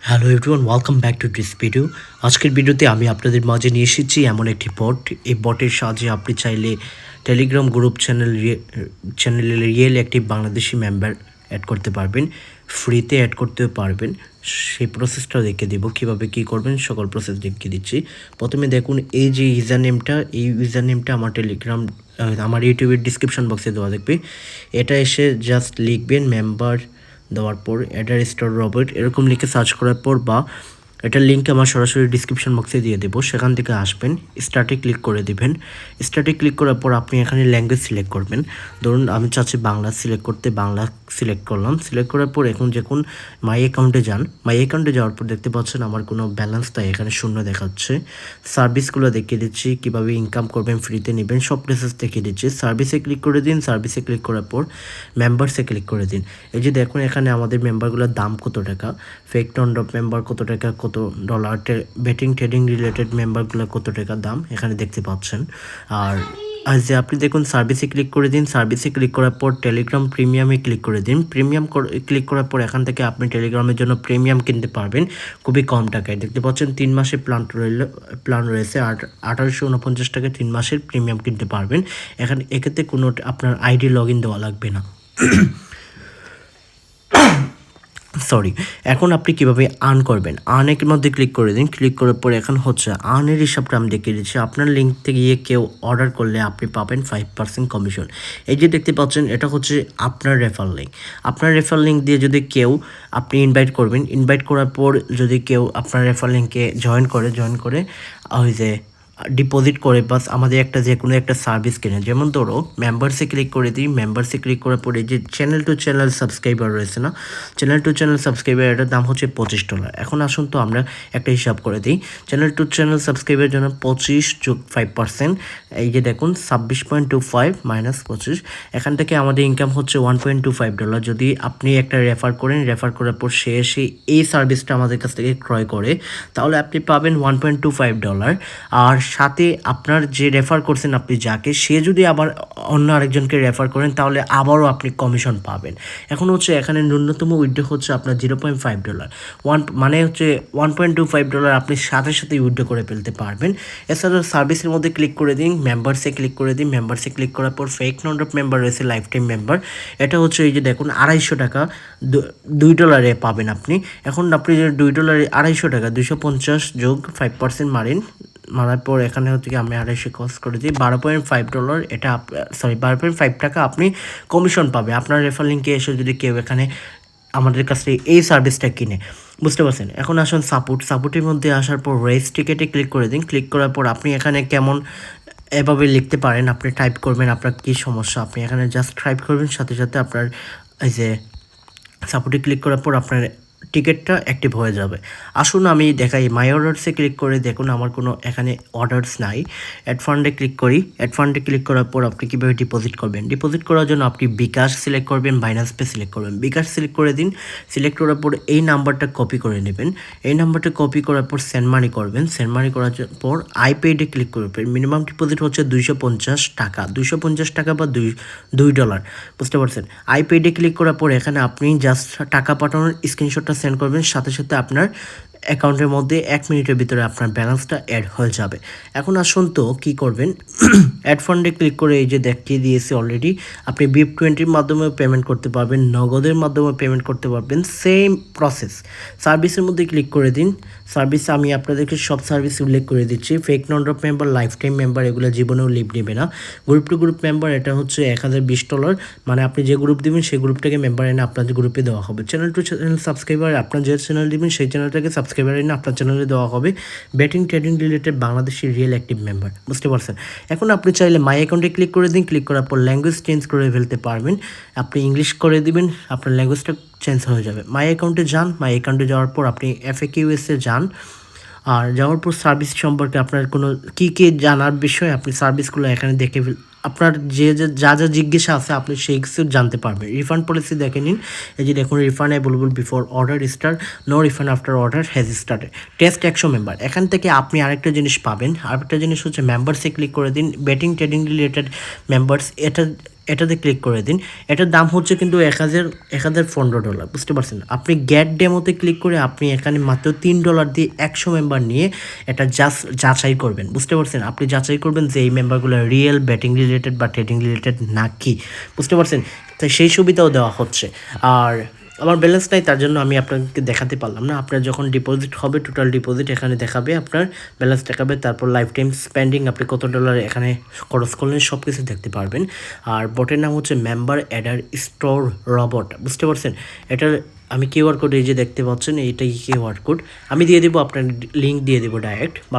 Hello everyone, welcome back to this video. আজকের ভিডিওতে আমি আপনাদের মাঝে নিয়ে এসেছি এমন একটি বট। এই বটের সাহায্যে আপনি চাইলে টেলিগ্রাম গ্রুপ চ্যানেলে real active Bangladeshi member add করতে পারবেন, ফ্রিতে অ্যাড করতে পারবেন। সেই প্রসেসটা দেখে দেবো, কীভাবে কী করবেন সকল প্রসেস দেখিয়ে দিচ্ছি। প্রথমে দেখুন, এই যে ইউজার নেমটা আমার টেলিগ্রাম আমার ইউটিউবের ডিসক্রিপশন বক্সে দেওয়া দেখবে। এটা এসে জাস্ট লিখবেন মেম্বার, দেওয়ার পর অ্যাডার স্টার রবার্ট এরকম লিখে সার্চ করার পর, বা এটার লিঙ্ক আমার সরাসরি ডিসক্রিপশন বক্সে দিয়ে দেবো, সেখান থেকে আসবেন, স্টার্টে ক্লিক করে দিবেন। স্টার্টে ক্লিক করার পর আপনি এখানে ল্যাঙ্গুয়েজ সিলেক্ট করবেন। ধরুন আমি চাচ্ছি বাংলা সিলেক্ট করতে, বাংলা সিলেক্ট করলাম। সিলেক্ট করার পর এখন যখন মাই অ্যাকাউন্টে যান, মাই অ্যাকাউন্টে যাওয়ার পর দেখতে পাচ্ছেন আমার কোনো ব্যালেন্স তাই এখানে শূন্য দেখাচ্ছে। সার্ভিসগুলো দেখিয়ে দিচ্ছি, কীভাবে ইনকাম করবেন, ফ্রিতে নেবেন, সব প্রসেস দেখিয়ে দিচ্ছি। সার্ভিসে ক্লিক করে দিন। সার্ভিসে ক্লিক করার পর মেম্বারসে ক্লিক করে দিন। এই যে দেখুন এখানে আমাদের মেম্বারগুলোর দাম কত টাকা, ফেক নন ড্রপ মেম্বার কত টাকা, কত ডলার, বেটিং ট্রেডিং রিলেটেড মেম্বারগুলো কত টাকা দাম এখানে দেখতে পাচ্ছেন। আর যে আপনি দেখুন সার্ভিসে ক্লিক করে দিন। সার্ভিসে ক্লিক করার পর টেলিগ্রাম প্রিমিয়ামে ক্লিক করে দিন। ক্লিক করার পর এখান থেকে আপনি টেলিগ্রামের জন্য প্রিমিয়াম কিনতে পারবেন খুবই কম টাকায়। দেখতে পাচ্ছেন 3 মাসের প্ল্যান রয়েছে, আর 1849 টাকায় 3 মাসের প্রিমিয়াম কিনতে পারবেন। এক্ষেত্রে কোনো আপনার আইডি লগ ইন দেওয়া লাগবে না। সরি। এখন আপনি কীভাবে আর্ন করবেন, আর্নের মধ্যে ক্লিক করে দিন। ক্লিক করার পরে এখন হচ্ছে আর্নের হিসাবটা আমি দেখিয়ে দিচ্ছি। আপনার লিঙ্ক থেকে গিয়ে কেউ অর্ডার করলে আপনি পাবেন 5% কমিশন। এই যে দেখতে পাচ্ছেন এটা হচ্ছে আপনার রেফার লিঙ্ক। আপনার রেফার লিঙ্ক দিয়ে যদি কেউ আপনি ইনভাইট করবেন, ইনভাইট করার পর যদি কেউ আপনার রেফার লিঙ্কে জয়েন করে ওই যে ডিপোজিট করে, বাস আমাদের একটা যে কোনো একটা সার্ভিস কেনে, যেমন ধরো মেম্বারসে ক্লিক করে দিই। মেম্বারসে ক্লিক করার পরে যে চ্যানেল টু চ্যানেল সাবস্ক্রাইবার রয়েছে না, চ্যানেল টু চ্যানেল সাবস্ক্রাইবার, এটার দাম হচ্ছে $25। এখন আসুন তো আমরা একটা হিসাব করে দিই। চ্যানেল টু চ্যানেল সাবস্ক্রাইবের জন্য 25 যোগ 5%, এই যে দেখুন 26.25 মাইনাস 25, এখান থেকে আমাদের ইনকাম হচ্ছে $1.25। যদি আপনি একটা রেফার করেন, রেফার করার পর সে এসে এই সার্ভিসটা আমাদের কাছ থেকে ক্রয় করে, তাহলে আপনি পাবেন $1.25। আর সাথে আপনার যে রেফার করছেন আপনি যাকে, সে যদি আবার অন্য আরেকজনকে রেফার করেন তাহলে আবারও আপনি কমিশন পাবেন। এখন হচ্ছে এখানে ন্যূনতম উইথড্র হচ্ছে আপনার $0.5, মানে হচ্ছে $1.25 আপনি সাথে সাথে উইথড্র করে ফেলতে পারবেন। এছাড়া সার্ভিসের মধ্যে ক্লিক করে দিন, মেম্বারসে ক্লিক করে দিন। মেম্বারসে ক্লিক করার পর ফেক নন ড্রপ মেম্বার রয়েছে, লাইফ টাইম মেম্বার, এটা হচ্ছে এই যে দেখুন $250 $2 পাবেন আপনি। এখন আপনি যে $2 $250 250 যোগ 5% মারার পর এখানে হচ্ছে কি আমি 250 কস্ট করে দিই $12.5। এটা সরি $12.5 আপনি কমিশন পাবে আপনার রেফার লিঙ্কে এসে যদি কেউ এখানে আমাদের কাছ থেকে এই সার্ভিসটা কিনে। বুঝতে পারছেন? এখন আসুন সাপোর্টের মধ্যে আসার পর রেস টিকেটে ক্লিক করে দিন। ক্লিক করার পর আপনি এখানে কেমন এভাবে লিখতে পারেন, আপনি টাইপ করবেন আপনার কী সমস্যা, আপনি এখানে জাস্ট টাইপ করবেন, সাথে সাথে আপনার এই যে সাপোর্টে ক্লিক করার পর আপনার টিকিটটা অ্যাক্টিভ হয়ে যাবে। আসুন আমি দেখাই, মাই অর্ডার্সে ক্লিক করে দেখুন আমার কোনো এখানে অর্ডার্স নাই। অ্যাড ফান্ডে ক্লিক করি। অ্যাড ফান্ডে ক্লিক করার পর আপনি কীভাবে ডিপোজিট করবেন, ডিপোজিট করার জন্য আপনি বিকাশ সিলেক্ট করবেন, বাইন্যান্স পে সিলেক্ট করবেন। বিকাশ সিলেক্ট করে দিন। সিলেক্ট করার পর এই নাম্বারটা কপি করে নেবেন। এই নাম্বারটা কপি করার পর সেন্ড মানি করবেন। সেন্ড মানি করার পর আইপেডে ক্লিক করবেন। মিনিমাম ডিপোজিট হচ্ছে $250, $250 বা $2। বুঝতে পারছেন? আইপেডে ক্লিক করার পর এখানে আপনি জাস্ট টাকা পাঠানোর স্ক্রিনশটটা সেন্ড করবেন, সাথে সাথে আপনার অ্যাকাউন্টের মধ্যে 1 মিনিটের ভিতরে আপনার ব্যালেন্সটা অ্যাড হয়ে যাবে। এখন আসুন তো কী করবেন, অ্যাড ফান্ডে ক্লিক করে এই যে দেখিয়ে দিয়েছি অলরেডি, আপনি BIP20 মাধ্যমে পেমেন্ট করতে পারবেন, নগদের মাধ্যমে পেমেন্ট করতে পারবেন, সেম প্রসেস। সার্ভিসের মধ্যে ক্লিক করে দিন। সার্ভিস আমি আপনাদেরকে সব সার্ভিস উল্লেখ করে দিচ্ছি। ফেক নন drop member, life time member, এগুলো জীবনেও লিভ নেবে না। গ্রুপ টু গ্রুপ মেম্বার, এটা হচ্ছে $1020, মানে আপনি যে গ্রুপ দেবেন সেই গ্রুপটাকে মেম্বার এনে আপনার গ্রুপে দেওয়া হবে। চ্যানেল টু চ্যানেল সাবস্ক্রাইবার, আপনার যে চ্যানেল দেবেন সেই চ্যানেলটাকে সাবস্ক্রাইবার এনে আপনার চ্যানেলে দেওয়া হবে। Betting trading related Bangladeshi real active member. বুঝতে পারছেন? এখন আপনি চাইলে মাই অ্যাকাউন্টে ক্লিক করে দিন। ক্লিক করার পর ল্যাঙ্গুয়েজ চেঞ্জ করে ফেলতে পারবেন। আপনি ইংলিশ করে দিবেন, আপনার ল্যাঙ্গুয়েজটা চেঞ্জ হয়ে যাবে। মাই অ্যাকাউন্টে যান। মাই অ্যাকাউন্টে যাওয়ার পর আপনি FAQs-এ যান। আর যাওয়ার পর সার্ভিস সম্পর্কে আপনার কোনো কী জানার বিষয়, আপনি সার্ভিসগুলো এখানে দেখে আপনার যা জিজ্ঞাসা আছে আপনি সেই কিছু জানতে পারবেন। রিফান্ড পলিসি দেখে নিন। এই যে দেখুন, refund available before order start, no refund after order has started, test 100 member. এখান থেকে আপনি আরেকটা জিনিস পাবেন। আরেকটা জিনিস হচ্ছে মেম্বারসে ক্লিক করে দিন। বেটিং ট্রেডিং রিলেটেড মেম্বার্স, এটাতে ক্লিক করে দিন। এটার দাম হচ্ছে কিন্তু $1015, বুঝতে পারছেন? আপনি গেট ডেমোতে ক্লিক করে আপনি এখানে মাত্র $3 দিয়ে 100 মেম্বার নিয়ে এটা জাস্ট যাচাই করবেন, বুঝতে পারছেন? আপনি যাচাই করবেন যে এই মেম্বারগুলো রিয়েল ব্যাটিং রিলেটেড বা ট্রেডিং রিলেটেড নাকি, বুঝতে পারছেন? তাই সেই সুবিধাও দেওয়া হচ্ছে। আর আমার ব্যালেন্স নাই, তার জন্য আমি আপনাকে দেখাতে পারলাম না। আপনার যখন ডিপোজিট হবে, টোটাল ডিপোজিট এখানে দেখাবে, আপনার ব্যালেন্স দেখাবে, তারপর লাইফ টাইম স্পেন্ডিং আপনি কত ডলার এখানে খরচ করলেন সব কিছু দেখতে পারবেন। আর বটের নাম হচ্ছে মেম্বার অ্যাডার স্টোর রবট, বুঝতে পারছেন? এটার আমি কিউআর কোড এই যে দেখতে পাচ্ছেন, এইটাই কিউআর কোড আমি দিয়ে দেবো, আপনার লিঙ্ক দিয়ে দেবো ডাইরেক্ট। ভালো